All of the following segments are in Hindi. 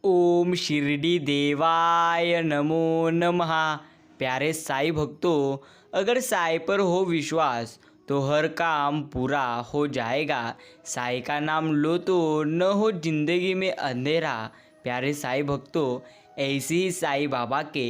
ओम शिरडी देवाय नमो नमः। प्यारे साईं भक्तों, अगर साईं पर हो विश्वास तो हर काम पूरा हो जाएगा। साईं का नाम लो तो न हो जिंदगी में अंधेरा। प्यारे साईं भक्तों, ऐसे ही साईं बाबा के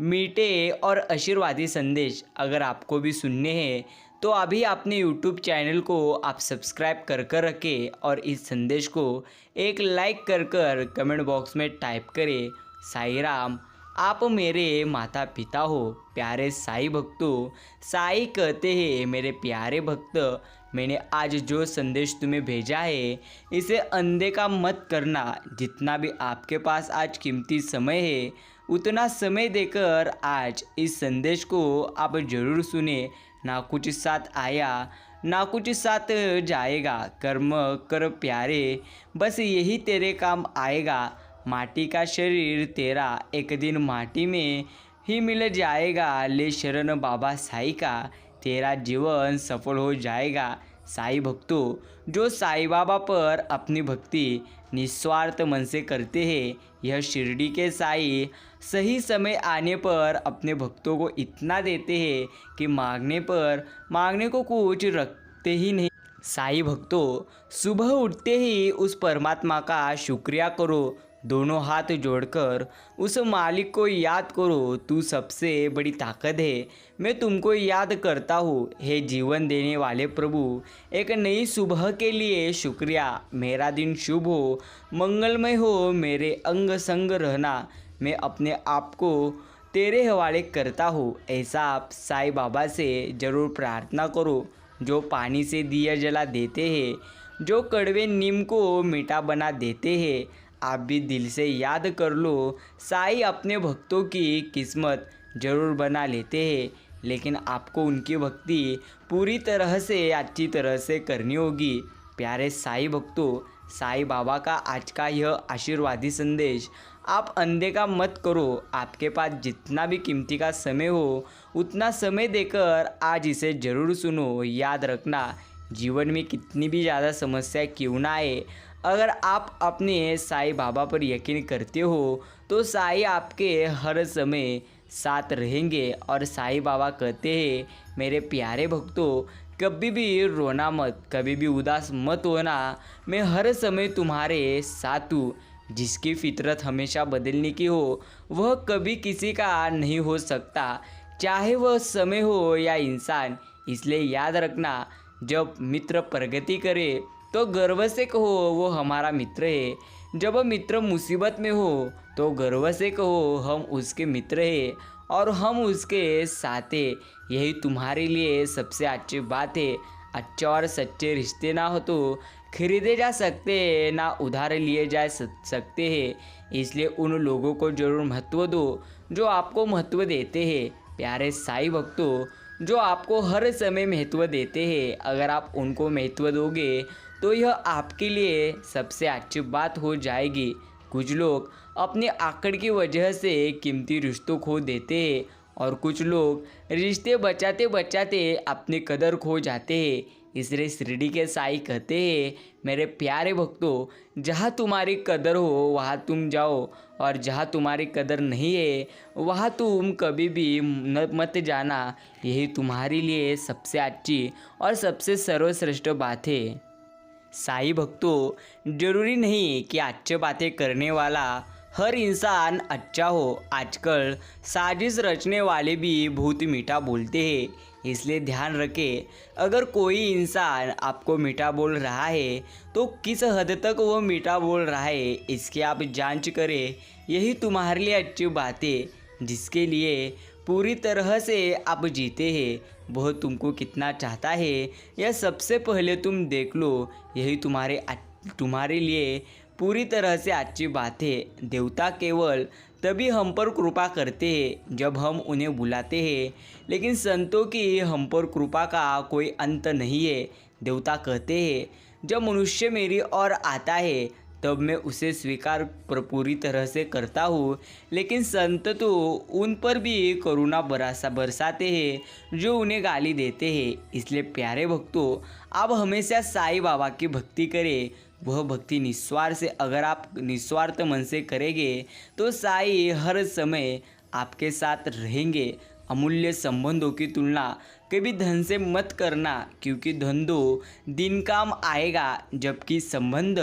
मीठे और आशीर्वादी संदेश अगर आपको भी सुनने हैं तो अभी अपने यूट्यूब चैनल को आप सब्सक्राइब कर रखें और इस संदेश को एक लाइक कर कमेंट बॉक्स में टाइप करें, साईं राम आप मेरे माता पिता हो। प्यारे साईं भक्तों, साईं कहते हैं मेरे प्यारे भक्त, मैंने आज जो संदेश तुम्हें भेजा है इसे अनदेखा मत करना। जितना भी आपके पास आज कीमती समय है उतना समय देकर आज इस संदेश को आप जरूर सुने। ना कुछ साथ आया ना कुछ साथ जाएगा, कर्म कर प्यारे बस यही तेरे काम आएगा। माटी का शरीर तेरा एक दिन माटी में ही मिल जाएगा, ले शरण बाबा साईं का तेरा जीवन सफल हो जाएगा। साईं भक्तों, जो साईं बाबा पर अपनी भक्ति निस्वार्थ मन से करते हैं, यह शिरडी के साईं सही समय आने पर अपने भक्तों को इतना देते हैं कि मांगने को कुछ रखते ही नहीं। साईं भक्तों, सुबह उठते ही उस परमात्मा का शुक्रिया करो, दोनों हाथ जोड़कर उस मालिक को याद करो। तू सबसे बड़ी ताकत है, मैं तुमको याद करता हूँ। हे जीवन देने वाले प्रभु, एक नई सुबह के लिए शुक्रिया। मेरा दिन शुभ हो, मंगलमय हो, मेरे अंग संग रहना। मैं अपने आप को तेरे हवाले करता हूँ। ऐसा आप साईं बाबा से ज़रूर प्रार्थना करो, जो पानी से दिया जला देते हैं, जो कड़वे नीम को मीठा बना देते हैं। आप भी दिल से याद कर लो, साईं अपने भक्तों की किस्मत ज़रूर बना लेते हैं, लेकिन आपको उनकी भक्ति पूरी तरह से अच्छी तरह से करनी होगी। प्यारे साईं भक्तों, साईं बाबा का आज का यह आशीर्वादी संदेश आप अनदेखा मत करो। आपके पास जितना भी कीमती का समय हो उतना समय देकर आज इसे ज़रूर सुनो। याद रखना, जीवन में कितनी भी ज़्यादा समस्या क्यों ना आए, अगर आप अपने साईं बाबा पर यकीन करते हो तो साईं आपके हर समय साथ रहेंगे। और साईं बाबा कहते हैं मेरे प्यारे भक्तों, कभी भी रोना मत, कभी भी उदास मत होना, मैं हर समय तुम्हारे साथ हूँ। जिसकी फितरत हमेशा बदलने की हो वह कभी किसी का नहीं हो सकता, चाहे वह समय हो या इंसान। इसलिए याद रखना, जब मित्र प्रगति करे तो गर्व से कहो वो हमारा मित्र है। जब मित्र मुसीबत में हो तो गर्व से कहो हम उसके मित्र हैं और हम उसके साथ हैं। यही तुम्हारे लिए सबसे अच्छी बात है। अच्छे और सच्चे रिश्ते ना हो तो खरीदे जा सकते हैं, ना उधार लिए जा सकते हैं। इसलिए उन लोगों को ज़रूर महत्व दो जो आपको महत्व देते हैं। प्यारे साईं भक्तों, जो आपको हर समय महत्व देते हैं, अगर आप उनको महत्व दोगे तो यह आपके लिए सबसे अच्छी बात हो जाएगी। कुछ लोग अपनी आकड़ की वजह से कीमती रिश्तों खो देते हैं और कुछ लोग रिश्ते बचाते बचाते अपनी कदर खो जाते हैं। इसलिए शिरडी के साईं कहते हैं मेरे प्यारे भक्तों, जहाँ तुम्हारी कदर हो वहाँ तुम जाओ, और जहाँ तुम्हारी कदर नहीं है वहाँ तुम कभी भी मत जाना। यही तुम्हारे लिए सबसे अच्छी और सबसे सर्वश्रेष्ठ बात है। साईं भक्तों, जरूरी नहीं कि अच्छी बातें करने वाला हर इंसान अच्छा हो। आजकल साजिश रचने वाले भी बहुत मीठा बोलते हैं। इसलिए ध्यान रखें, अगर कोई इंसान आपको मीठा बोल रहा है तो किस हद तक वो मीठा बोल रहा है इसकी आप जांच करें। यही तुम्हारे लिए अच्छी बात है। जिसके लिए पूरी तरह से आप जीते हैं वह तुमको कितना चाहता है यह सबसे पहले तुम देख लो। यही तुम्हारे लिए पूरी तरह से अच्छी बात है। देवता केवल तभी हम पर कृपा करते हैं जब हम उन्हें बुलाते हैं, लेकिन संतों की हम पर कृपा का कोई अंत नहीं है। देवता कहते हैं जब मनुष्य मेरी ओर आता है तब मैं उसे स्वीकार पूरी तरह से करता हूँ, लेकिन संत तो उन पर भी करुणा बरसाते हैं जो उन्हें गाली देते हैं। इसलिए प्यारे भक्तों, आप हमेशा साईं बाबा की भक्ति करें वह भक्ति निस्वार्थ से अगर आप निस्वार्थ मन से करेंगे तो साई हर समय आपके साथ रहेंगे। अमूल्य संबंधों की तुलना कभी धन से मत करना, क्योंकि धन दो दिन काम आएगा जबकि संबंध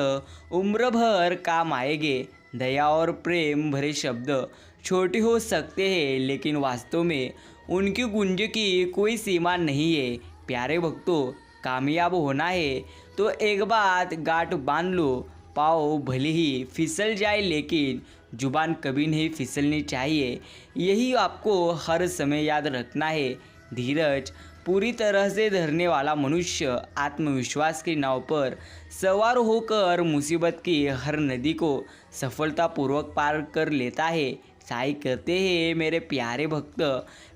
उम्र भर काम आएंगे। दया और प्रेम भरे शब्द छोटे हो सकते हैं, लेकिन वास्तव में उनकी गुंज की कोई सीमा नहीं है। प्यारे भक्तों, कामयाब होना है तो एक बात गांठ बांध लो, पाँव भले ही फिसल जाए लेकिन जुबान कभी नहीं फिसलनी चाहिए। यही आपको हर समय याद रखना है। धीरज पूरी तरह से धरने वाला मनुष्य आत्मविश्वास की नाव पर सवार होकर मुसीबत की हर नदी को सफलतापूर्वक पार कर लेता है। साई कहते हैं, मेरे प्यारे भक्त,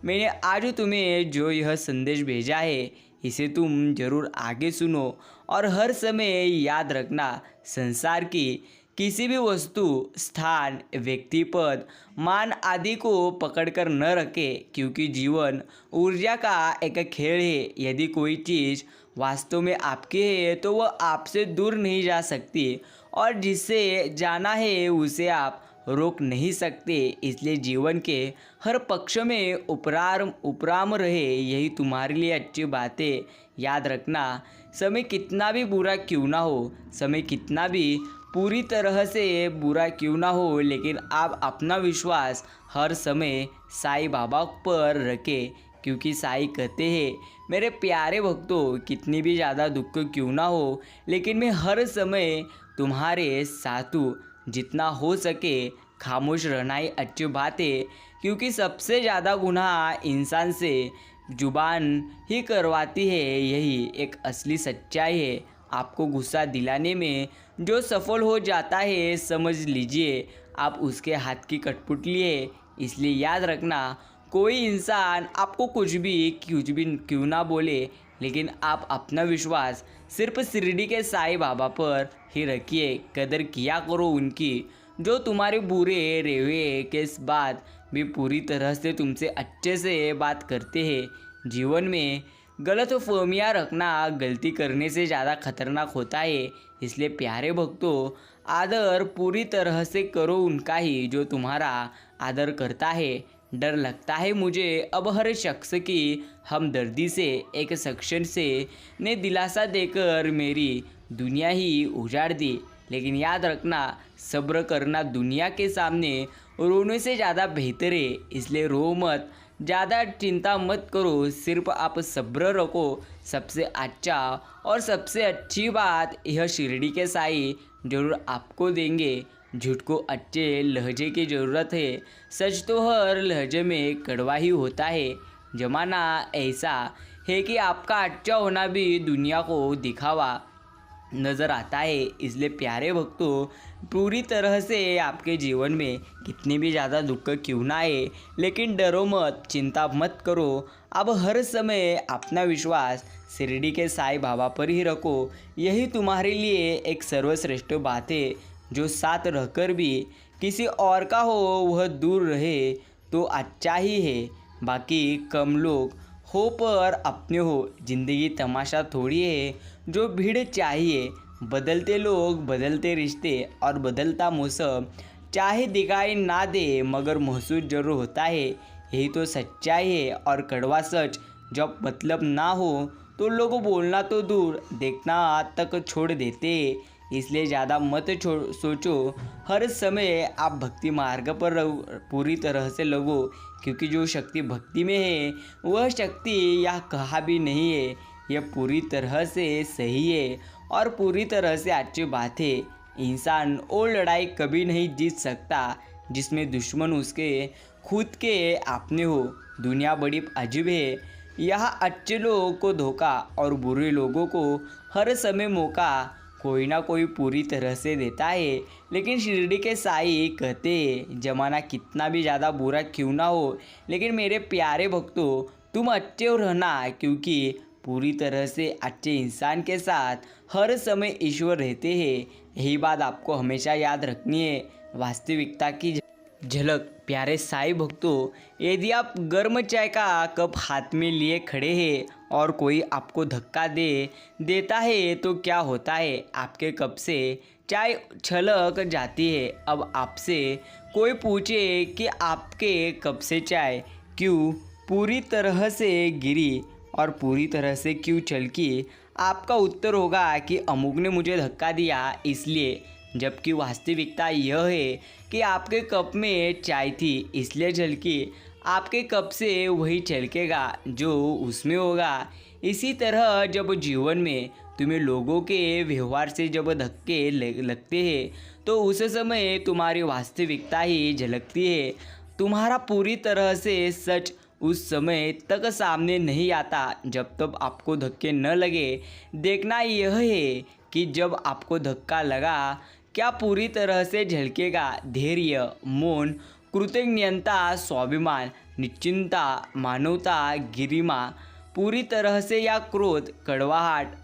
मैंने आज तुम्हें जो यह संदेश भेजा है इसे तुम जरूर आगे सुनो और हर समय याद रखना, संसार की किसी भी वस्तु, स्थान, व्यक्ति, पद, मान आदि को पकड़कर न रखे, क्योंकि जीवन ऊर्जा का एक खेल है। यदि कोई चीज़ वास्तव में आपकी है तो वह आपसे दूर नहीं जा सकती और जिसे जाना है उसे आप रोक नहीं सकते। इसलिए जीवन के हर पक्ष में उपराम रहे, यही तुम्हारे लिए अच्छी बातें। याद रखना, समय कितना भी बुरा क्यों ना हो, समय कितना भी पूरी तरह से बुरा क्यों ना हो, लेकिन आप अपना विश्वास हर समय साईं बाबा पर रखें, क्योंकि साईं कहते हैं, मेरे प्यारे भक्तों, कितनी भी ज़्यादा दुख क्यों ना हो लेकिन मैं हर समय तुम्हारे साथ हूँ। जितना हो सके खामोश रहना ही अच्छी बात है, क्योंकि सबसे ज़्यादा गुनाह इंसान से जुबान ही करवाती है। यही एक असली सच्चाई है। आपको गुस्सा दिलाने में जो सफल हो जाता है, समझ लीजिए आप उसके हाथ की कठपुतली है। इसलिए याद रखना, कोई इंसान आपको कुछ भी क्यों ना बोले, लेकिन आप अपना विश्वास सिर्फ शिरडी के साईं बाबा पर ही रखिए। कदर किया करो उनकी, जो तुम्हारे बुरे रेवे के बाद भी पूरी तरह से तुमसे अच्छे से बात करते हैं। जीवन में गलत फहमियाँ रखना गलती करने से ज़्यादा खतरनाक होता है। इसलिए प्यारे भक्तों, आदर पूरी तरह से करो उनका ही जो तुम्हारा आदर करता है। डर लगता है मुझे अब हर शख्स की हमदर्दी से, एक शख्स से ने दिलासा देकर मेरी दुनिया ही उजाड़ दी। लेकिन याद रखना, सब्र करना दुनिया के सामने रोने से ज़्यादा बेहतर है। इसलिए रो मत, ज़्यादा चिंता मत करो, सिर्फ आप सब्र रखो। सबसे अच्छा और सबसे अच्छी बात यह शिरडी के साईं जरूर आपको देंगे। झूठ को अच्छे लहजे की ज़रूरत है, सच तो हर लहजे में कड़वा ही होता है। जमाना ऐसा है कि आपका अच्छा होना भी दुनिया को दिखावा नज़र आता है। इसलिए प्यारे भक्तों, पूरी तरह से आपके जीवन में कितनी भी ज़्यादा दुख क्यों ना आए, लेकिन डरो मत, चिंता मत करो। अब हर समय अपना विश्वास शिरडी के साईं बाबा पर ही रखो। यही तुम्हारे लिए एक सर्वश्रेष्ठ बात है। जो साथ रहकर भी किसी और का हो वह दूर रहे तो अच्छा ही है। बाकी कम लोग हो पर अपने हो। जिंदगी तमाशा थोड़ी है जो भीड़ चाहिए। बदलते लोग, बदलते रिश्ते और बदलता मौसम चाहे दिखाई ना दे मगर महसूस जरूर होता है। यही तो सच्चाई है। और कड़वा सच जब मतलब ना हो तो लोग बोलना तो दूर, देखना तक छोड़ देते। इसलिए ज़्यादा मत सोचो, हर समय आप भक्ति मार्ग पर पूरी तरह से लगो, क्योंकि जो शक्ति भक्ति में है वह शक्ति यह कहा भी नहीं है, यह पूरी तरह से सही है और पूरी तरह से अच्छी बात है। इंसान वो लड़ाई कभी नहीं जीत सकता जिसमें दुश्मन उसके खुद के अपने हो। दुनिया बड़ी अजीब है, यहाँ अच्छे लोगों को धोखा और बुरे लोगों को हर समय मौका कोई ना कोई पूरी तरह से देता है। लेकिन शिरडी के साईं कहते हैं, जमाना कितना भी ज़्यादा बुरा क्यों ना हो, लेकिन मेरे प्यारे भक्तों तुम अच्छे हो रहना, क्योंकि पूरी तरह से अच्छे इंसान के साथ हर समय ईश्वर रहते हैं। यही बात आपको हमेशा याद रखनी है। वास्तविकता की झलक प्यारे साईं भक्तों, यदि आप गर्म चाय का कप हाथ में लिए खड़े हैं और कोई आपको धक्का देता है तो क्या होता है, आपके कप से चाय छलक जाती है। अब आपसे कोई पूछे कि आपके कप से चाय क्यों पूरी तरह से गिरी और पूरी तरह से क्यों छलकी, आपका उत्तर होगा कि अमुक ने मुझे धक्का दिया इसलिए। जबकि वास्तविकता यह है कि आपके कप में चाय थी इसलिए छलकी। आपके कप से वही छलकेगा जो उसमें होगा। इसी तरह जब जीवन में तुम्हें लोगों के व्यवहार से जब धक्के लगते हैं तो उस समय तुम्हारी वास्तविकता ही झलकती है। तुम्हारा पूरी तरह से सच उस समय तक सामने नहीं आता जब तक आपको धक्के न लगे। देखना यह है कि जब आपको धक्का लगा क्या पूरी तरह से झलकेगा धैर्य, मौन, कृतज्ञता, स्वाभिमान, निश्चिंता, मानवता, गिरिमा पूरी तरह से, या क्रोध, कड़वाहट,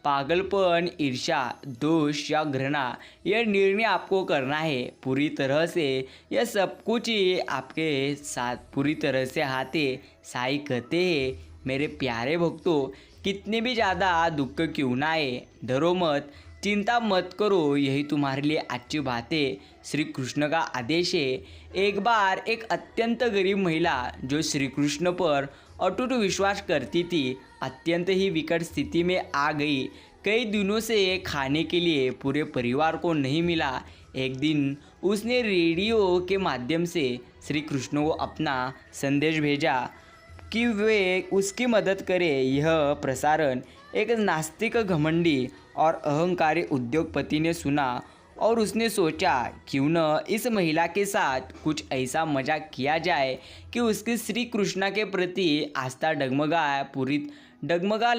पागलपन, ईर्ष्या, दोष या घृणा। यह निर्णय आपको करना है पूरी तरह से। यह सब कुछ ही आपके साथ पूरी तरह से आते। साईं कहते हैं, मेरे प्यारे भक्तों, कितने भी ज़्यादा दुख क्यों ना आए, डरो मत, चिंता मत करो, यही तुम्हारे लिए अच्छी बात है। श्री कृष्ण का आदेश है। एक बार एक अत्यंत गरीब महिला जो श्री कृष्ण पर अटूट विश्वास करती थी, अत्यंत ही विकट स्थिति में आ गई। कई दिनों से खाने के लिए पूरे परिवार को नहीं मिला। एक दिन उसने रेडियो के माध्यम से श्री कृष्ण को अपना संदेश भेजा कि वे उसकी मदद करें। यह प्रसारण एक नास्तिक, घमंडी और अहंकारी उद्योगपति ने सुना और उसने सोचा क्यों न इस महिला के साथ कुछ ऐसा मजाक किया जाए कि उसकी श्री कृष्ण के प्रति आस्था डगमगा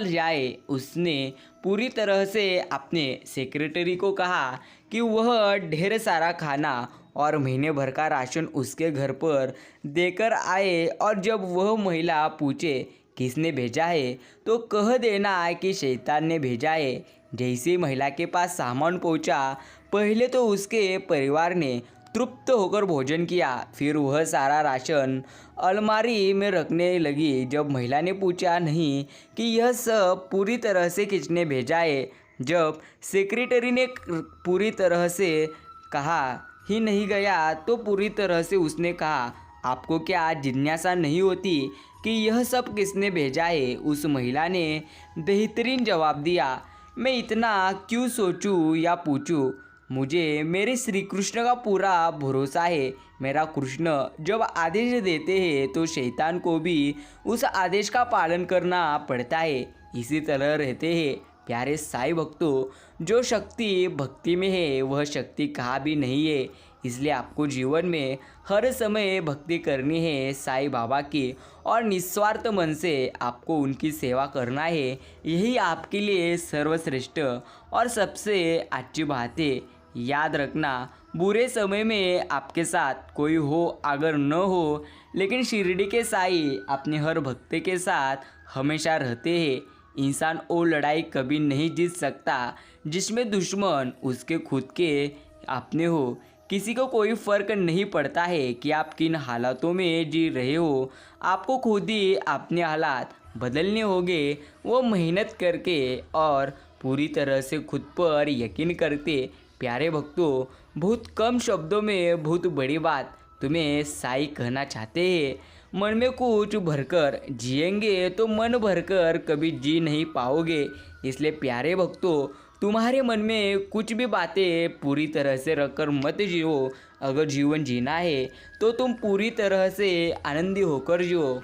जाए। उसने पूरी तरह से अपने सेक्रेटरी को कहा कि वह ढेर सारा खाना और महीने भर का राशन उसके घर पर देकर आए, और जब वह महिला पूछे किसने भेजा है तो कह देना कि शैतान ने भेजा है। जैसे महिला के पास सामान पहुंचा, पहले तो उसके परिवार ने तृप्त होकर भोजन किया, फिर वह सारा राशन अलमारी में रखने लगी। जब महिला ने पूछा नहीं कि यह सब पूरी तरह से किसने भेजा है, जब सेक्रेटरी ने पूरी तरह से कहा ही नहीं गया तो पूरी तरह से उसने कहा, आपको क्या जिज्ञासा नहीं होती कि यह सब किसने भेजा है? उस महिला ने बेहतरीन जवाब दिया, मैं इतना क्यों सोचूं या पूछूं, मुझे मेरे श्री कृष्ण का पूरा भरोसा है। मेरा कृष्ण जब आदेश देते हैं तो शैतान को भी उस आदेश का पालन करना पड़ता है। इसी तरह रहते हैं प्यारे साईं भक्तों, जो शक्ति भक्ति में है वह शक्ति कहाँ भी नहीं है। इसलिए आपको जीवन में हर समय भक्ति करनी है साईं बाबा की, और निस्वार्थ मन से आपको उनकी सेवा करना है। यही आपके लिए सर्वश्रेष्ठ और सबसे अच्छी बात है। याद रखना, बुरे समय में आपके साथ कोई हो अगर न हो, लेकिन शिरडी के साईं अपने हर भक्त के साथ हमेशा रहते हैं। इंसान वो लड़ाई कभी नहीं जीत सकता जिसमें दुश्मन उसके खुद के अपने हो। किसी को कोई फ़र्क नहीं पड़ता है कि आप किन हालातों में जी रहे हो, आपको खुद ही अपने हालात बदलने होंगे। वो मेहनत करके और पूरी तरह से खुद पर यकीन करते। प्यारे भक्तों, बहुत कम शब्दों में बहुत बड़ी बात तुम्हें साईं कहना चाहते हैं। मन में कुछ भरकर जिएंगे तो मन भरकर कभी जी नहीं पाओगे। इसलिए प्यारे भक्तों, तुम्हारे मन में कुछ भी बातें पूरी तरह से रखकर मत जियो। अगर जीवन जीना है तो तुम पूरी तरह से आनंदी होकर जियो।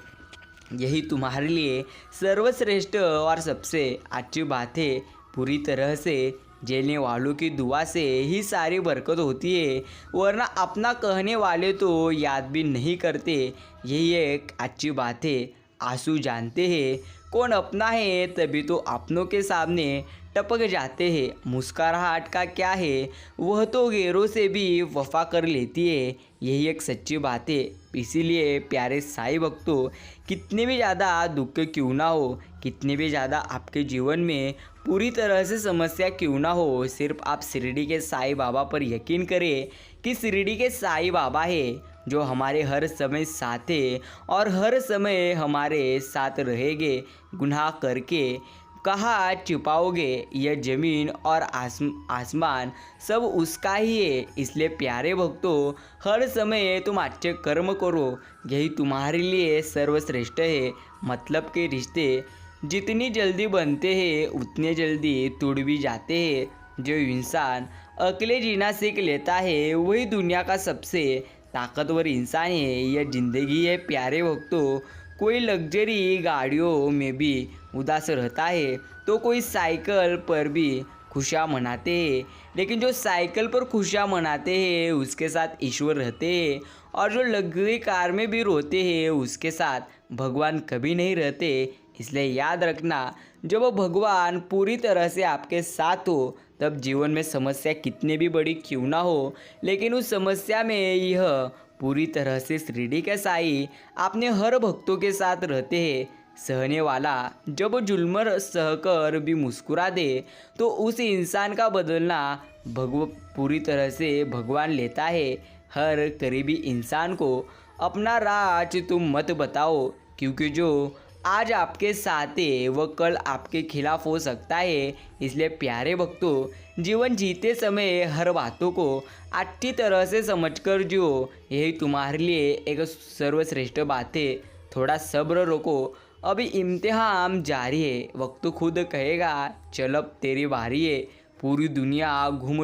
यही तुम्हारे लिए सर्वश्रेष्ठ और सबसे अच्छी बात है। पूरी तरह से जीने वालों की दुआ से ही सारी बरकत होती है, वरना अपना कहने वाले तो याद भी नहीं करते। यही एक अच्छी बात है। आंसू जानते हैं कौन अपना है, तभी तो अपनों के सामने टपक जाते हैं। मुस्कुराहट का क्या है, वह तो गैरों से भी वफा कर लेती है। यही एक सच्ची बात है। इसीलिए प्यारे साईं भक्तों, कितने भी ज़्यादा दुख क्यों ना हो, कितने भी ज़्यादा आपके जीवन में पूरी तरह से समस्या क्यों ना हो, सिर्फ आप शिरडी के साईं बाबा पर यकीन करें कि शिरडी के साईं बाबा है जो हमारे हर समय साथ है और हर समय हमारे साथ रहेंगे। गुनाह करके कहाँ छिपाओगे, यह ज़मीन और आसमान सब उसका ही है। इसलिए प्यारे भक्तों, हर समय तुम अच्छे कर्म करो, यही तुम्हारे लिए सर्वश्रेष्ठ है। मतलब के रिश्ते जितनी जल्दी बनते हैं उतने जल्दी टूट भी जाते हैं। जो इंसान अकेले जीना सीख लेता है वही दुनिया का सबसे ताकतवर इंसान है। यह जिंदगी है प्यारे भक्तों। कोई लग्जरी गाड़ियों में भी उदास रहता है तो कोई साइकिल पर भी खुशियाँ मनाते हैं, लेकिन जो साइकिल पर खुशियाँ मनाते हैं उसके साथ ईश्वर रहते हैं, और जो लग्जरी कार में भी रोते हैं उसके साथ भगवान कभी नहीं रहते। इसलिए याद रखना, जब भगवान पूरी तरह से आपके साथ हो तब जीवन में समस्या कितनी भी बड़ी क्यों ना हो, लेकिन उस समस्या में यह पूरी तरह से शिरडी के साईं अपने हर भक्तों के साथ रहते हैं। सहने वाला जब जुल्म सहकर भी मुस्कुरा दे तो उस इंसान का बदलना पूरी तरह से भगवान लेता है। हर करीबी इंसान को अपना राज तुम मत बताओ, क्योंकि जो आज आपके साथ है वह कल आपके खिलाफ हो सकता है। इसलिए प्यारे भक्तों, जीवन जीते समय हर बातों को अच्छी तरह से समझकर जियो, यही तुम्हारे लिए एक सर्वश्रेष्ठ बात है। थोड़ा सब्र रखो, अभी इम्तिहान जारी है। वक्त खुद कहेगा चल अब तेरी बारी है। पूरी दुनिया घूम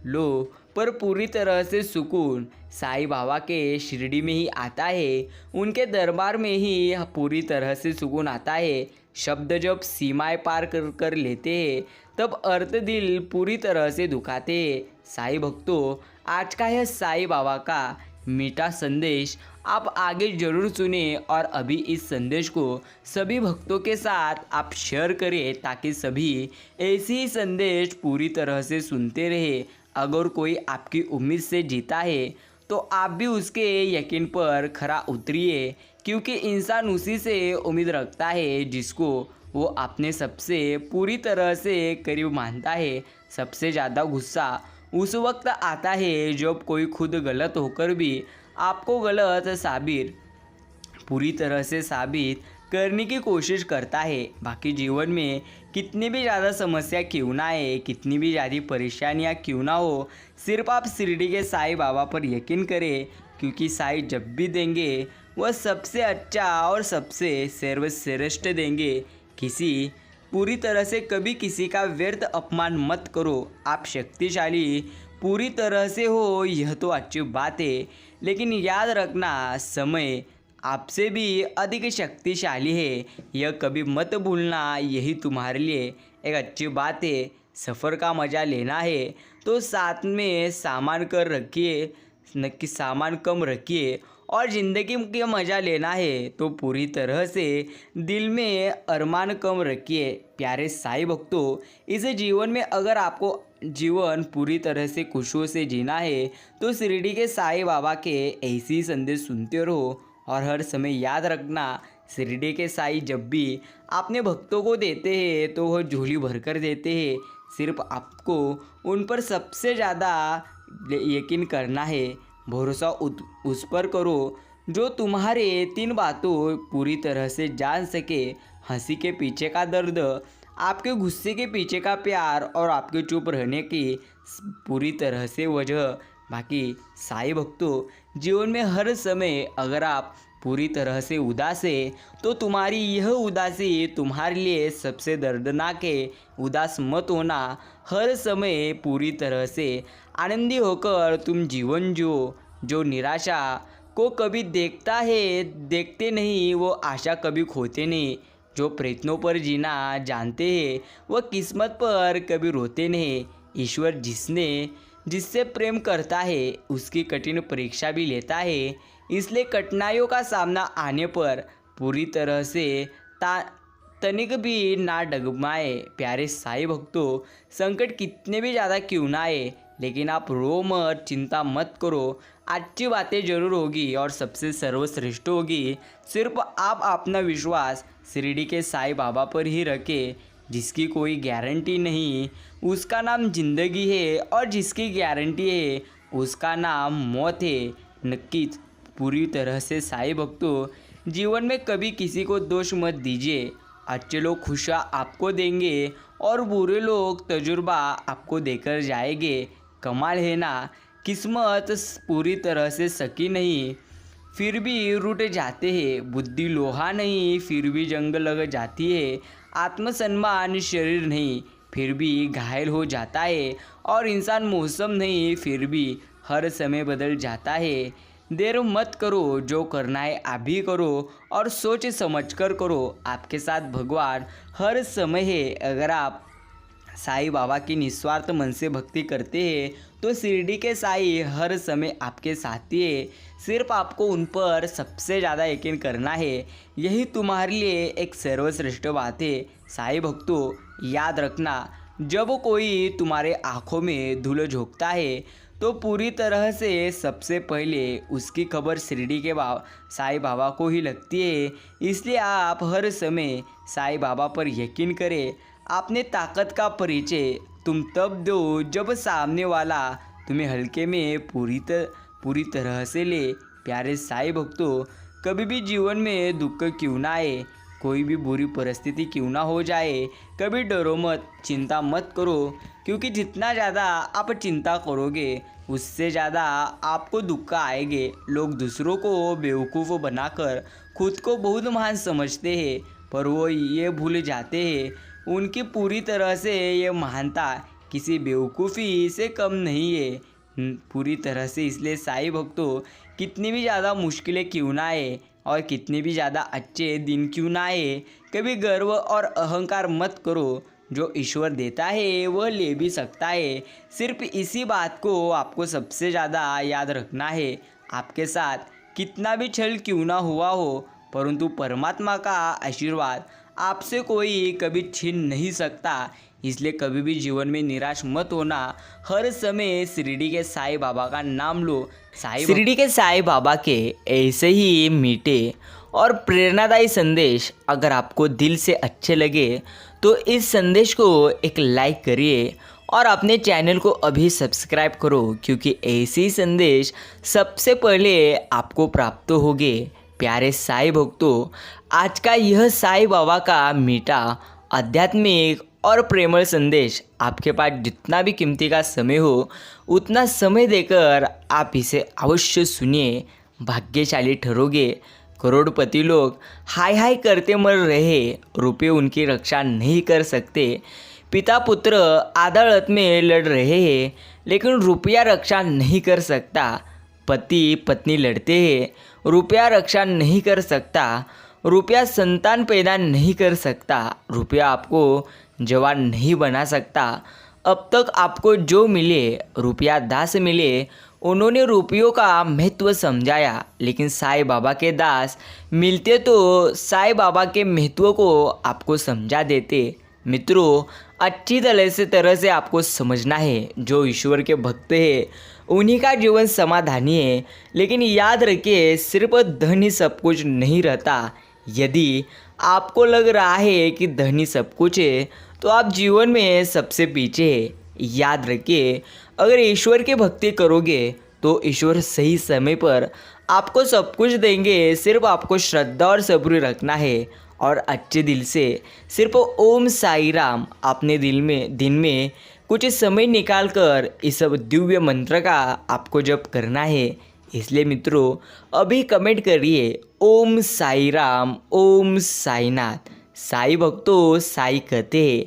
लो पर पूरी तरह से सुकून साईं बाबा के शिरडी में ही आता है। उनके दरबार में ही पूरी तरह से सुकून आता है। शब्द जब सीमाएं पार कर लेते हैं तब अर्थ दिल पूरी तरह से दुखाते हैं। साईं भक्तों, आज का यह साईं बाबा का मीठा संदेश आप आगे जरूर सुने और अभी इस संदेश को सभी भक्तों के साथ आप शेयर करें ताकि सभी ऐसे ही संदेश पूरी तरह से सुनते रहे। अगर कोई आपकी उम्मीद से जीता है तो आप भी उसके यकीन पर खरा उतरिए, क्योंकि इंसान उसी से उम्मीद रखता है जिसको वो अपने सबसे पूरी तरह से करीब मानता है। सबसे ज़्यादा गुस्सा उस वक्त आता है जब कोई खुद गलत होकर भी आपको गलत पूरी तरह से साबित करने की कोशिश करता है। बाकी जीवन में कितनी भी ज़्यादा समस्या क्यों ना आए, कितनी भी ज़्यादा परेशानियाँ क्यों ना हो, सिर्फ आप शिरडी के साईं बाबा पर यकीन करें, क्योंकि साईं जब भी देंगे वह सबसे अच्छा और सबसे सर्वश्रेष्ठ देंगे। पूरी तरह से कभी किसी का व्यर्थ अपमान मत करो। आप शक्तिशाली पूरी तरह से हो यह तो अच्छी बात है, लेकिन याद रखना समय आपसे भी अधिक शक्तिशाली है, यह कभी मत भूलना। यही तुम्हारे लिए एक अच्छी बात है। सफ़र का मज़ा लेना है तो साथ में सामान कम रखिए, और ज़िंदगी का मज़ा लेना है तो पूरी तरह से दिल में अरमान कम रखिए। प्यारे साईं भक्तों, इस जीवन में अगर आपको जीवन पूरी तरह से खुशियों से जीना है तो शिरडी के साईं बाबा के ऐसे ही संदेश सुनते रहो। और हर समय याद रखना, शिरडी के साईं जब भी अपने भक्तों को देते हैं तो वह झोली भरकर देते हैं। सिर्फ आपको उन पर सबसे ज़्यादा यकीन करना है। भरोसा उस पर करो जो तुम्हारे 3 बातों पूरी तरह से जान सके। हंसी के पीछे का दर्द, आपके गुस्से के पीछे का प्यार, और आपके चुप रहने की पूरी तरह से वजह। बाकी साईं भक्तों, जीवन में हर समय अगर आप पूरी तरह से उदास है तो तुम्हारी यह उदासी तुम्हारे लिए सबसे दर्दनाक है। उदास मत होना, हर समय पूरी तरह से आनंदी होकर तुम जीवन जो निराशा को कभी देखते नहीं वो आशा कभी खोते नहीं। जो प्रयत्नों पर जीना जानते हैं वह किस्मत पर कभी रोते नहीं। ईश्वर जिससे प्रेम करता है उसकी कठिन परीक्षा भी लेता है। इसलिए कठिनाइयों का सामना आने पर पूरी तरह से तनिक भी ना डगमगाए। प्यारे साईं भक्तों, संकट कितने भी ज़्यादा क्यों ना आए, लेकिन आप रो मत, चिंता मत करो। अच्छी बातें जरूर होगी और सबसे सर्वश्रेष्ठ होगी। सिर्फ आप अपना विश्वास शिरडी के साईं बाबा पर ही रखें, जिसकी कोई गारंटी नहीं उसका नाम जिंदगी है, और जिसकी गारंटी है उसका नाम मौत है। नक्कीच पूरी तरह से साईं भक्तों, जीवन में कभी किसी को दोष मत दीजिए। अच्छे लोग खुशियाँ आपको देंगे और बुरे लोग तजुर्बा आपको देकर जाएंगे। कमाल है ना, किस्मत पूरी तरह से सकी नहीं फिर भी रूठ जाते हैं। बुद्धि लोहा नहीं फिर भी जंग लग जाती है। आत्मसम्मान शरीर नहीं फिर भी घायल हो जाता है। और इंसान मौसम नहीं फिर भी हर समय बदल जाता है। देर मत करो, जो करना है अभी करो और सोच समझ कर करो। आपके साथ भगवान हर समय है। अगर आप साईं बाबा की निस्वार्थ मन से भक्ति करते हैं तो शिरडी के साईं हर समय आपके साथी है। सिर्फ आपको उन पर सबसे ज़्यादा यकीन करना है। यही तुम्हारे लिए एक सर्वश्रेष्ठ बात है। साईं भक्तों, याद रखना, जब कोई तुम्हारे आँखों में धूल झोंकता है तो पूरी तरह से सबसे पहले उसकी खबर शिरडी के साईं बाबा को ही लगती है। इसलिए आप हर समय साईं बाबा पर यकीन करें। अपने ताकत का परिचय तुम तब दो जब सामने वाला तुम्हें हल्के में पूरी तरह से ले। प्यारे साईं भक्तों, कभी भी जीवन में दुख क्यों ना आए, कोई भी बुरी परिस्थिति क्यों ना हो जाए, कभी डरो मत, चिंता मत करो। क्योंकि जितना ज़्यादा आप चिंता करोगे उससे ज़्यादा आपको दुख आएंगे। लोग दूसरों को बेवकूफ़ बनाकर खुद को बहुत महान समझते हैं, पर वो ये भूल जाते हैं उनकी पूरी तरह से ये महानता किसी बेवकूफ़ी से कम नहीं है। पूरी तरह से। इसलिए साईं भक्तों, कितनी भी ज़्यादा मुश्किलें क्यों ना आए और कितने भी ज़्यादा अच्छे दिन क्यों ना आए, कभी गर्व और अहंकार मत करो। जो ईश्वर देता है वह ले भी सकता है। सिर्फ इसी बात को आपको सबसे ज़्यादा याद रखना है। आपके साथ कितना भी छल क्यों ना हुआ हो, परंतु परमात्मा का आशीर्वाद आपसे कोई कभी छीन नहीं सकता। इसलिए कभी भी जीवन में निराश मत होना। हर समय शिरडी के साईं बाबा का नाम लो। शिरडी के साईं बाबा के ऐसे ही मीठे और प्रेरणादायी संदेश अगर आपको दिल से अच्छे लगे तो इस संदेश को एक लाइक करिए और अपने चैनल को अभी सब्सक्राइब करो, क्योंकि ऐसे ही संदेश सबसे पहले आपको प्राप्त होंगे। प्यारे साईं भक्तों, आज का यह साईं बाबा का मीठा आध्यात्मिक और प्रेमळ संदेश आपके पास जितना भी कीमती का समय हो उतना समय देकर आप इसे अवश्य सुनिए। भाग्यशाली ठहरोगे। करोड़पति लोग हाय हाय करते मर रहे, रुपये उनकी रक्षा नहीं कर सकते। पिता पुत्र अदालत में लड़ रहे हैं लेकिन रुपया रक्षा नहीं कर सकता। पति पत्नी लड़ते हैं, रुपया रक्षा नहीं कर सकता। रुपया संतान पैदा नहीं कर सकता। रुपया आपको जवान नहीं बना सकता। अब तक आपको जो मिले, रुपया दास मिले, उन्होंने रुपयों का महत्व समझाया, लेकिन साईं बाबा के दास मिलते तो साईं बाबा के महत्व को आपको समझा देते। मित्रों, अच्छी तरह से आपको समझना है, जो ईश्वर के भक्त हैं उन्हीं का जीवन समाधानी है। लेकिन याद रखिए, सिर्फ धन ही सब कुछ नहीं रहता। यदि आपको लग रहा है कि धन ही सब कुछ है तो आप जीवन में सबसे पीछे हैं। याद रखिए, अगर ईश्वर की भक्ति करोगे तो ईश्वर सही समय पर आपको सब कुछ देंगे। सिर्फ आपको श्रद्धा और सब्र रखना है और अच्छे दिल से सिर्फ ओम साई राम अपने दिन में कुछ समय निकाल कर इस दिव्य मंत्र का आपको जप करना है। इसलिए मित्रों, अभी कमेंट करिए ओम साई राम, ओम साईनाथ। साई भक्तों, साई कहते हैं,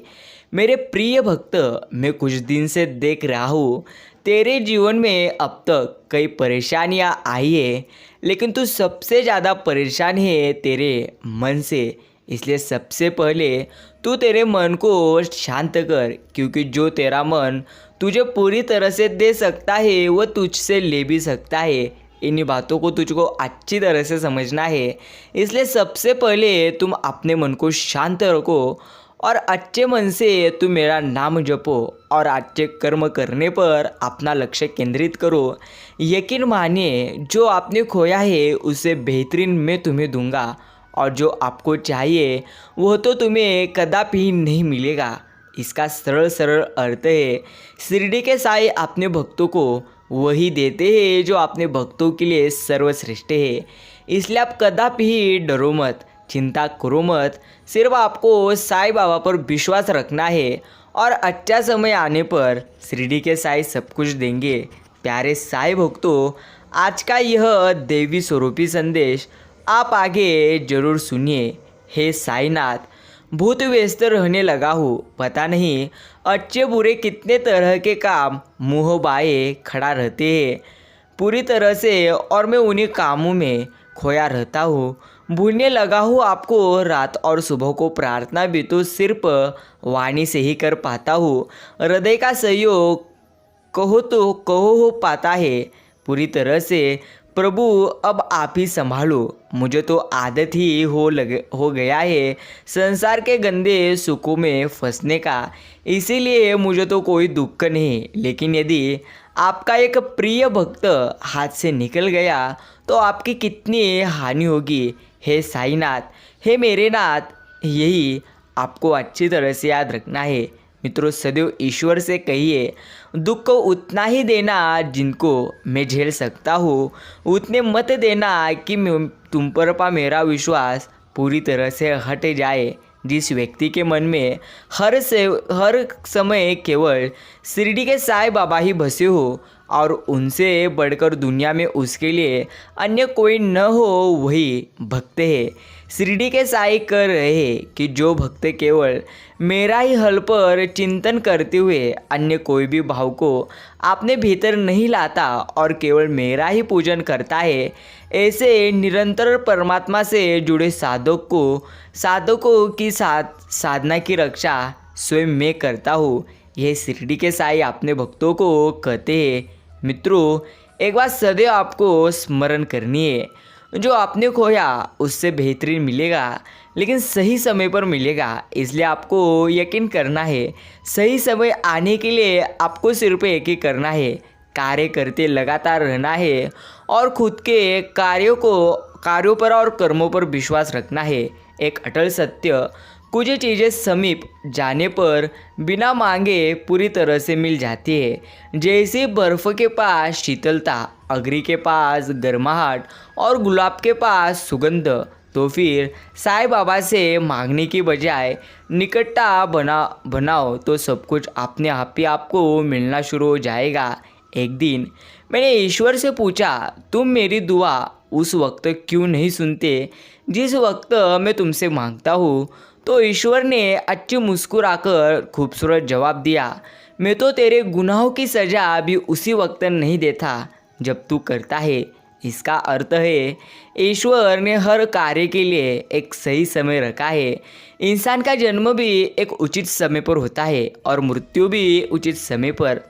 मेरे प्रिय भक्त, मैं कुछ दिन से देख रहा हूँ तेरे जीवन में अब तक कई परेशानियाँ आई है, लेकिन तू सबसे ज़्यादा परेशान है तेरे मन से। इसलिए सबसे पहले तू तेरे मन को शांत कर, क्योंकि जो तेरा मन तुझे पूरी तरह से दे सकता है वह तुझसे ले भी सकता है। इन्हीं बातों को तुझको अच्छी तरह से समझना है। इसलिए सबसे पहले तुम अपने मन को शांत रखो और अच्छे मन से तुम मेरा नाम जपो और अच्छे कर्म करने पर अपना लक्ष्य केंद्रित करो। यकीन मानिए, जो आपने खोया है उसे बेहतरीन मैं तुम्हें दूंगा, और जो आपको चाहिए वह तो तुम्हें कदापि नहीं मिलेगा। इसका सरल अर्थ है, शिरडी के साईं अपने भक्तों को वही देते हैं जो अपने भक्तों के लिए सर्वश्रेष्ठ है। इसलिए आप कदापि ही डरो मत, चिंता करो मत। सिर्फ आपको साईं बाबा पर विश्वास रखना है और अच्छा समय आने पर शिरडी के साईं सब कुछ देंगे। प्यारे साईं भक्तों, आज का यह देवी स्वरूपी संदेश आप आगे जरूर सुनिए। हे साईनाथ, भूत व्यस्त रहने लगा हूँ, पता नहीं अच्छे बुरे कितने तरह के काम मुँह बाए खड़ा रहते हैं पूरी तरह से, और मैं उन्हीं कामों में खोया रहता हूँ। भूलने लगा हूँ आपको रात और सुबह को प्रार्थना भी तो सिर्फ वाणी से ही कर पाता हूँ। हृदय का सहयोग कहो तो कहो हो पाता है पूरी तरह से। प्रभु अब आप ही संभालो, मुझे तो आदत ही हो गया है संसार के गंदे सुखों में फंसने का, इसीलिए मुझे तो कोई दुख नहीं। लेकिन यदि आपका एक प्रिय भक्त हाथ से निकल गया तो आपकी कितनी हानि होगी। हे साईनाथ, हे मेरे नाथ, यही आपको अच्छी तरह से याद रखना है। मित्रों, सदैव ईश्वर से कहिए, दुख को उतना ही देना जिनको मैं झेल सकता हूँ, उतने मत देना कि तुम पर मेरा विश्वास पूरी तरह से हट जाए। जिस व्यक्ति के मन में हर समय केवल शिरडी के साईं बाबा ही बसे हो और उनसे बढ़कर दुनिया में उसके लिए अन्य कोई न हो, वही भक्त है। शिरडी के साईं कह रहे कि जो भक्त केवल मेरा ही हल पर चिंतन करते हुए अन्य कोई भी भाव को अपने भीतर नहीं लाता और केवल मेरा ही पूजन करता है, ऐसे निरंतर परमात्मा से जुड़े साधकों की साधना की रक्षा स्वयं मैं करता हूँ। यह शिरडी के साईं अपने भक्तों को कहते हैं। मित्रों, एक बात सदैव आपको स्मरण करनी है, जो आपने खोया उससे बेहतरीन मिलेगा, लेकिन सही समय पर मिलेगा। इसलिए आपको यकीन करना है। सही समय आने के लिए आपको सिर्फ एक ही करना है, कार्य करते लगातार रहना है और खुद के कार्यों पर और कर्मों पर विश्वास रखना है। एक अटल सत्य, कुछ चीज़ें समीप जाने पर बिना मांगे पूरी तरह से मिल जाती है। जैसे बर्फ़ के पास शीतलता, अग्नि के पास गर्माहट और गुलाब के पास सुगंध, तो फिर साईं बाबा से मांगने की बजाय निकटता बनाओ तो सब कुछ अपने आप ही आपको मिलना शुरू हो जाएगा। एक दिन मैंने ईश्वर से पूछा, तुम मेरी दुआ उस वक्त क्यों नहीं सुनते जिस वक्त मैं तुमसे मांगता हूँ? तो ईश्वर ने अच्छी मुस्कुराकर खूबसूरत जवाब दिया, मैं तो तेरे गुनाहों की सज़ा भी उसी वक्त नहीं देता जब तू करता है। इसका अर्थ है, ईश्वर ने हर कार्य के लिए एक सही समय रखा है। इंसान का जन्म भी एक उचित समय पर होता है और मृत्यु भी उचित समय पर।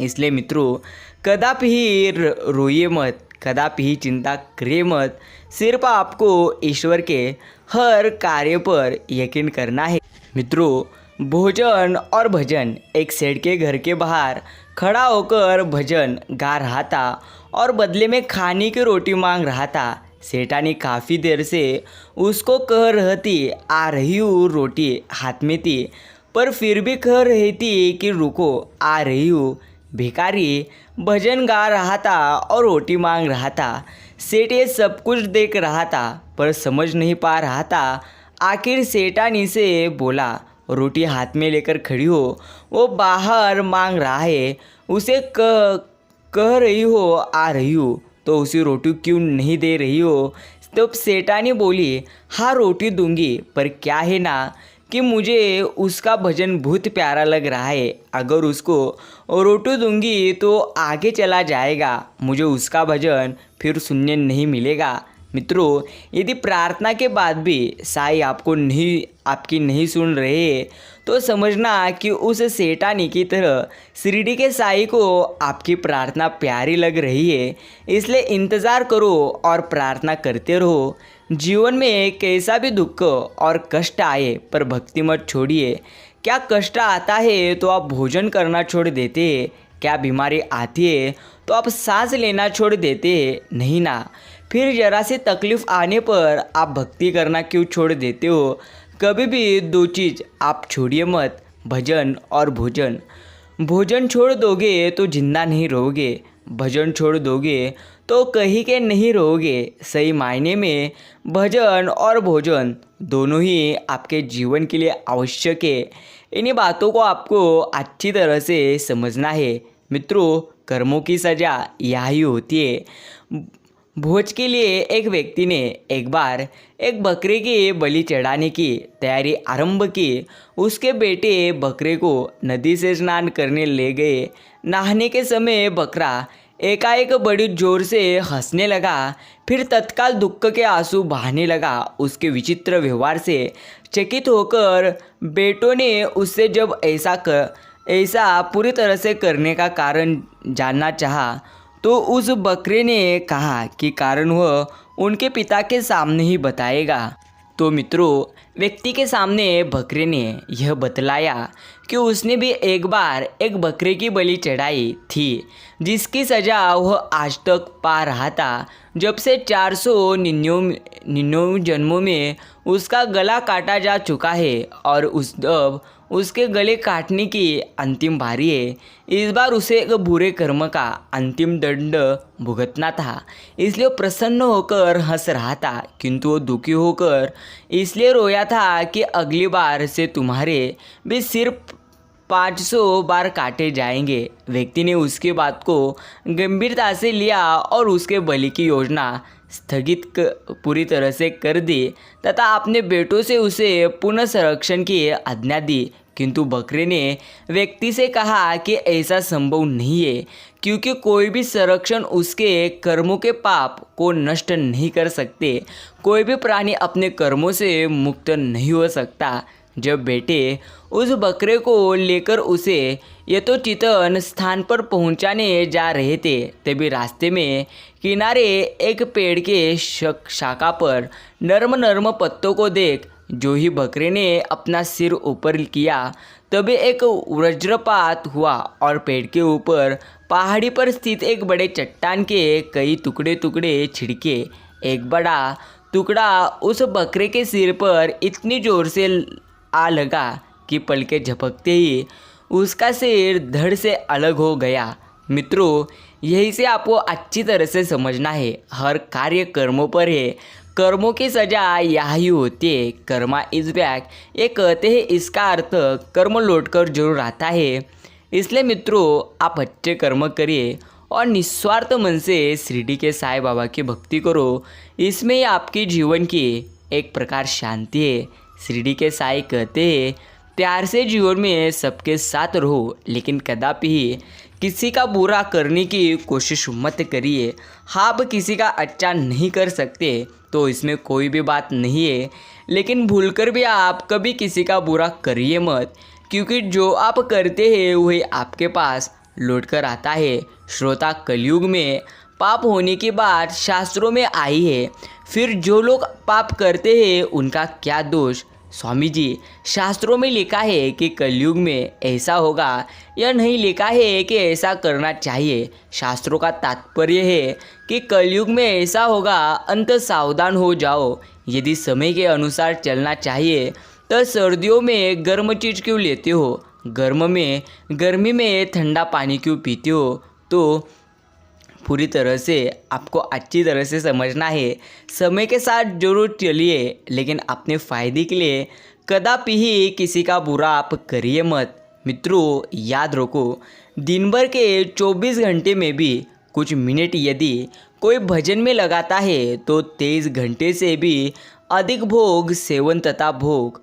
इसलिए मित्रों, कदापि ही रोइए मत, कदापि ही चिंता करिए मत। सिर्फ आपको ईश्वर के हर कार्य पर यकीन करना है। मित्रों, भोजन और भजन, एक सेठ के घर के बाहर खड़ा होकर भजन गा रहा था और बदले में खाने की रोटी मांग रहा था। सेठानी काफ़ी देर से उसको कह रही आ रही हूँ, रोटी हाथ में थी, पर फिर भी कह रही थी कि रुको, आ रही हूँ। भिखारी भजन गा रहा था और रोटी मांग रहा था। सेठ ये सब कुछ देख रहा था पर समझ नहीं पा रहा था। आखिर सेठानी से बोला, रोटी हाथ में लेकर खड़ी हो, वो बाहर मांग रहा है, उसे कह रही हो आ रही हो, तो उसे रोटी क्यों नहीं दे रही हो? तब सेठानी बोली, हाँ रोटी दूंगी, पर क्या है ना कि मुझे उसका भजन बहुत प्यारा लग रहा है। अगर उसको रोटी दूंगी तो आगे चला जाएगा, मुझे उसका भजन फिर सुनने नहीं मिलेगा। मित्रों, यदि प्रार्थना के बाद भी साईं आपकी नहीं सुन रहे तो समझना कि उस सेठानी की तरह शिरडी के साईं को आपकी प्रार्थना प्यारी लग रही है। इसलिए इंतज़ार करो और प्रार्थना करते रहो। जीवन में कैसा भी दुख और कष्ट आए पर भक्ति मत छोड़िए। क्या कष्ट आता है तो आप भोजन करना छोड़ देते हैं? क्या बीमारी आती है तो आप सांस लेना छोड़ देते हैं? नहीं ना। फिर जरा सी तकलीफ़ आने पर आप भक्ति करना क्यों छोड़ देते हो? कभी भी दो चीज़ आप छोड़िए मत, भजन और भोजन। भोजन छोड़ दोगे तो जिंदा नहीं रहोगे, भजन छोड़ दोगे तो कहीं के नहीं रहोगे। सही मायने में भजन और भोजन दोनों ही आपके जीवन के लिए आवश्यक है। इन्हीं बातों को आपको अच्छी तरह से समझना है। मित्रों, कर्मों की सज़ा यही होती है। भोज के लिए एक व्यक्ति ने एक बार एक बकरे की बलि चढ़ाने की तैयारी आरंभ की। उसके बेटे बकरे को नदी से स्नान करने ले गए। नहाने के समय बकरा एकाएक बड़ी जोर से हंसने लगा, फिर तत्काल दुख के आंसू बहाने लगा। उसके विचित्र व्यवहार से चकित होकर बेटों ने उससे जब ऐसा पूरी तरह से करने का कारण जानना चाहा तो उस बकरे ने कहा कि कारण वह उनके पिता के सामने ही बताएगा। तो मित्रों, व्यक्ति के सामने बकरे ने यह बतलाया कि उसने भी एक बार एक बकरे की बलि चढ़ाई थी, जिसकी सज़ा वह आज तक पा रहा था। जब से 499 जन्मों में उसका गला काटा जा चुका है और अब उसके गले काटने की अंतिम बारी है। इस बार उसे एक बुरे कर्म का अंतिम दंड भुगतना था, इसलिए प्रसन्न होकर हंस रहा था, किंतु वो दुखी होकर इसलिए रोया था कि अगली बार से तुम्हारे भी सिर्फ 500 बार काटे जाएंगे। व्यक्ति ने उसकी बात को गंभीरता से लिया और उसके बलि की योजना स्थगित पूरी तरह से कर दी तथा अपने बेटों से उसे पुनः संरक्षण की आज्ञा दी। किंतु बकरे ने व्यक्ति से कहा कि ऐसा संभव नहीं है, क्योंकि कोई भी संरक्षण उसके कर्मों के पाप को नष्ट नहीं कर सकते। कोई भी प्राणी अपने कर्मों से मुक्त नहीं हो सकता। जब बेटे उस बकरे को लेकर उसे यथोचितन स्थान पर पहुंचाने जा रहे थे, तभी रास्ते में किनारे एक पेड़ के शाखा पर नर्म नर्म पत्तों को देख जो ही बकरे ने अपना सिर ऊपर किया, तभी एक वज्रपात हुआ और पेड़ के ऊपर पहाड़ी पर स्थित एक बड़े चट्टान के कई टुकड़े टुकड़े छिड़के। एक बड़ा टुकड़ा उस बकरे के सिर पर इतनी जोर से आ लगा कि पलके झपकते ही उसका सिर धड़ से अलग हो गया। मित्रों, यही से आपको अच्छी तरह से समझना है, हर कार्य कर्मों पर है। कर्मों की सजा यही होती है। कर्मा इज बैक, ये कहते हैं, इसका अर्थ कर्म लौट कर जरूर आता है। इसलिए मित्रों, आप अच्छे कर्म करिए और निस्वार्थ मन से शिरडी के साईं बाबा की भक्ति करो। इसमें ही आपकी जीवन की एक प्रकार शांति है। शिरडी के साईं कहते हैं, प्यार से जीवन में सबके साथ रहो, लेकिन कदापि ही किसी का बुरा करने की कोशिश मत करिए। आप किसी का अच्छा नहीं कर सकते तो इसमें कोई भी बात नहीं है, लेकिन भूलकर भी आप कभी किसी का बुरा करिए मत, क्योंकि जो आप करते हैं वही आपके पास लौट कर आता है। श्रोता, कलयुग में पाप होने की बात शास्त्रों में आई है, फिर जो लोग पाप करते हैं उनका क्या दोष। स्वामी जी, शास्त्रों में लिखा है कि कलयुग में ऐसा होगा, यह नहीं लिखा है कि ऐसा करना चाहिए। शास्त्रों का तात्पर्य है कि कलयुग में ऐसा होगा, अंत सावधान हो जाओ। यदि समय के अनुसार चलना चाहिए तो सर्दियों में गर्म चीज़ क्यों लेते हो, गर्मी में ठंडा पानी क्यों पीते हो। तो पूरी तरह से आपको अच्छी तरह से समझना है। समय के साथ जरूर चलिए, लेकिन अपने फ़ायदे के लिए कदापि ही किसी का बुरा आप करिए मत। मित्रों, याद रखो, दिन भर के 24 घंटे में भी कुछ मिनट यदि कोई भजन में लगाता है तो 23 घंटे से भी अधिक भोग सेवन तथा भोग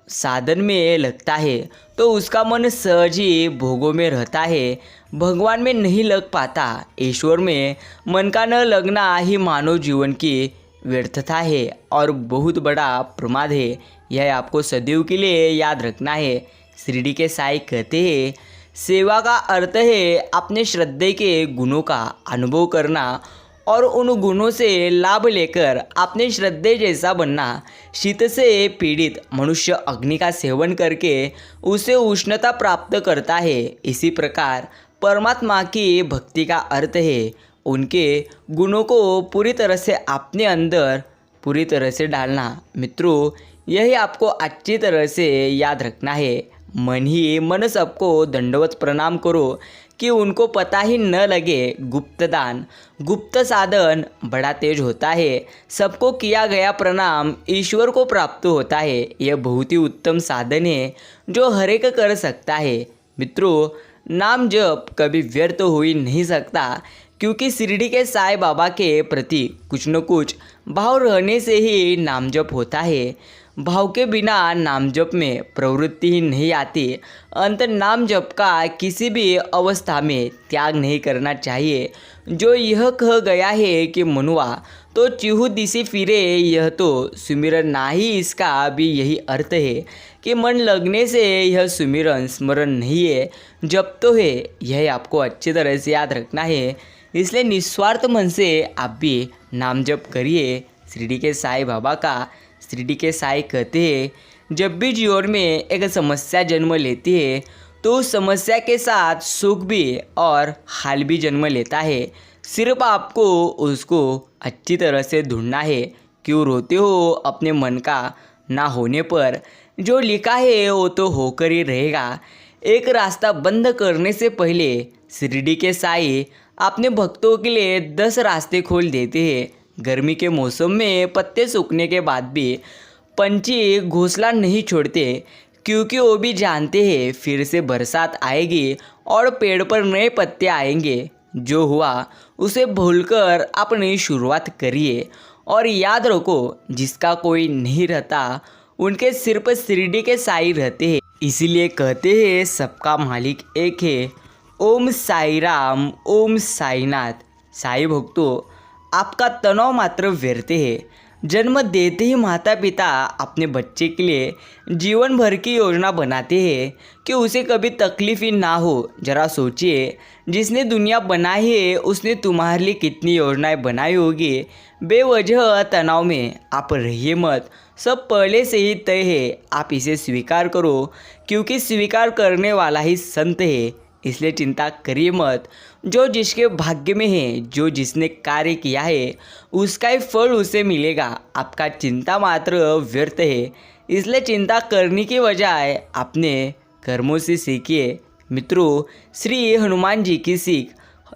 साधन में लगता है तो उसका मन सहज ही भोगों में रहता है, भगवान में नहीं लग पाता। ईश्वर में मन का न लगना ही मानव जीवन की व्यर्थता है और बहुत बड़ा प्रमाद है। यह आपको सदैव के लिए याद रखना है। शिरडी के साईं कहते हैं, सेवा का अर्थ है अपने श्रद्धे के गुणों का अनुभव करना और उन गुणों से लाभ लेकर अपने श्रद्धे जैसा बनना। शीत से पीड़ित मनुष्य अग्नि का सेवन करके उसे उष्णता प्राप्त करता है। इसी प्रकार परमात्मा की भक्ति का अर्थ है उनके गुणों को पूरी तरह से अपने अंदर पूरी तरह से डालना। मित्रों, यही आपको अच्छी तरह से याद रखना है। मन ही मन सबको दंडवत प्रणाम करो, कि उनको पता ही न लगे। गुप्त दान, गुप्त साधन बड़ा तेज होता है। सबको किया गया प्रणाम ईश्वर को प्राप्त होता है। यह बहुत ही उत्तम साधन है जो हर एक कर सकता है। मित्रों, नाम जप कभी व्यर्थ हो ही नहीं सकता, क्योंकि शिरडी के साईं बाबा के प्रति कुछ न कुछ भाव रहने से ही नाम जप होता है। भाव के बिना नाम जप में प्रवृत्ति ही नहीं आती। अंत नाम जप का किसी भी अवस्था में त्याग नहीं करना चाहिए। जो यह कह गया है कि मनुआ तो चिहु दिशे फिरे, यह तो सुमिरन नाही, इसका भी यही अर्थ है कि मन लगने से यह सुमिरन स्मरण नहीं है, जप तो है। यह आपको अच्छी तरह से याद रखना है। इसलिए निस्वार्थ मन से आप भी नाम जप करिए शिरडी के साईं बाबा का। शिरडी के साईं कहते हैं, जब भी जीवन में एक समस्या जन्म लेती है तो उस समस्या के साथ सुख भी और हाल भी जन्म लेता है। सिर्फ आपको उसको अच्छी तरह से ढूंढना है। क्यों रोते हो अपने मन का ना होने पर? जो लिखा है वो तो होकर ही रहेगा। एक रास्ता बंद करने से पहले शिरडी के साईं अपने भक्तों के लिए 10 रास्ते खोल देते हैं। गर्मी के मौसम में पत्ते सूखने के बाद भी पंछी घोंसला नहीं छोड़ते, क्योंकि वो भी जानते हैं फिर से बरसात आएगी और पेड़ पर नए पत्ते आएंगे। जो हुआ उसे भूलकर आप नई शुरुआत करिए और याद रखो, जिसका कोई नहीं रहता उनके सिर पर शिरडी के साईं रहते हैं। इसीलिए कहते हैं सबका मालिक एक है। ओम साई राम, ओम साईनाथ। साईं भक्तों, आपका तनाव मात्र व्यर्थ है। जन्म देते ही माता पिता अपने बच्चे के लिए जीवन भर की योजना बनाते हैं कि उसे कभी तकलीफ ही ना हो। जरा सोचिए, जिसने दुनिया बनाई है उसने तुम्हारे लिए कितनी योजनाएं बनाई होगी। बेवजह तनाव में आप रहिए मत, सब पहले से ही तय है। आप इसे स्वीकार करो, क्योंकि स्वीकार करने वाला ही संत है। इसलिए चिंता करिए मत। जो जिसके भाग्य में है, जो जिसने कार्य किया है, उसका ही फल उसे मिलेगा। आपका चिंता मात्र व्यर्थ है। इसलिए चिंता करने की बजाय अपने कर्मों से सीखिए। मित्रों, श्री हनुमान जी की सीख।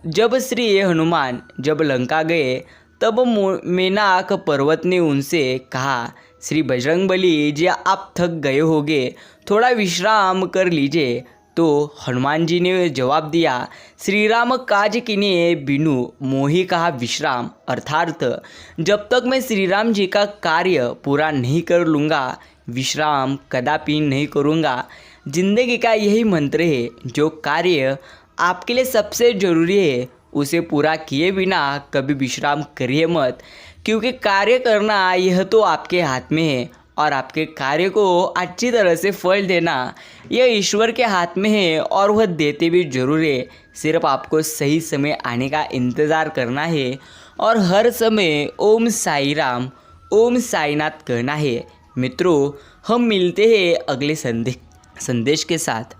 जब श्री हनुमान जब लंका गए तब मेनाक पर्वत ने उनसे कहा, श्री बजरंगबली जी आप थक गए होंगे, थोड़ा विश्राम कर लीजिए। तो हनुमान जी ने जवाब दिया, श्री राम काज किने बिनु मोहि कहा विश्राम। अर्थात जब तक मैं श्री राम जी का कार्य पूरा नहीं कर लूँगा, विश्राम कदापि नहीं करूँगा। जिंदगी का यही मंत्र है। जो कार्य आपके लिए सबसे ज़रूरी है उसे पूरा किए बिना कभी विश्राम करिए मत, क्योंकि कार्य करना यह तो आपके हाथ में है और आपके कार्य को अच्छी तरह से फल देना यह ईश्वर के हाथ में है, और वह देते भी जरूर है। सिर्फ आपको सही समय आने का इंतज़ार करना है और हर समय ओम साई राम, ओम साईनाथ कहना है। मित्रों, हम मिलते हैं अगले संदेश के साथ।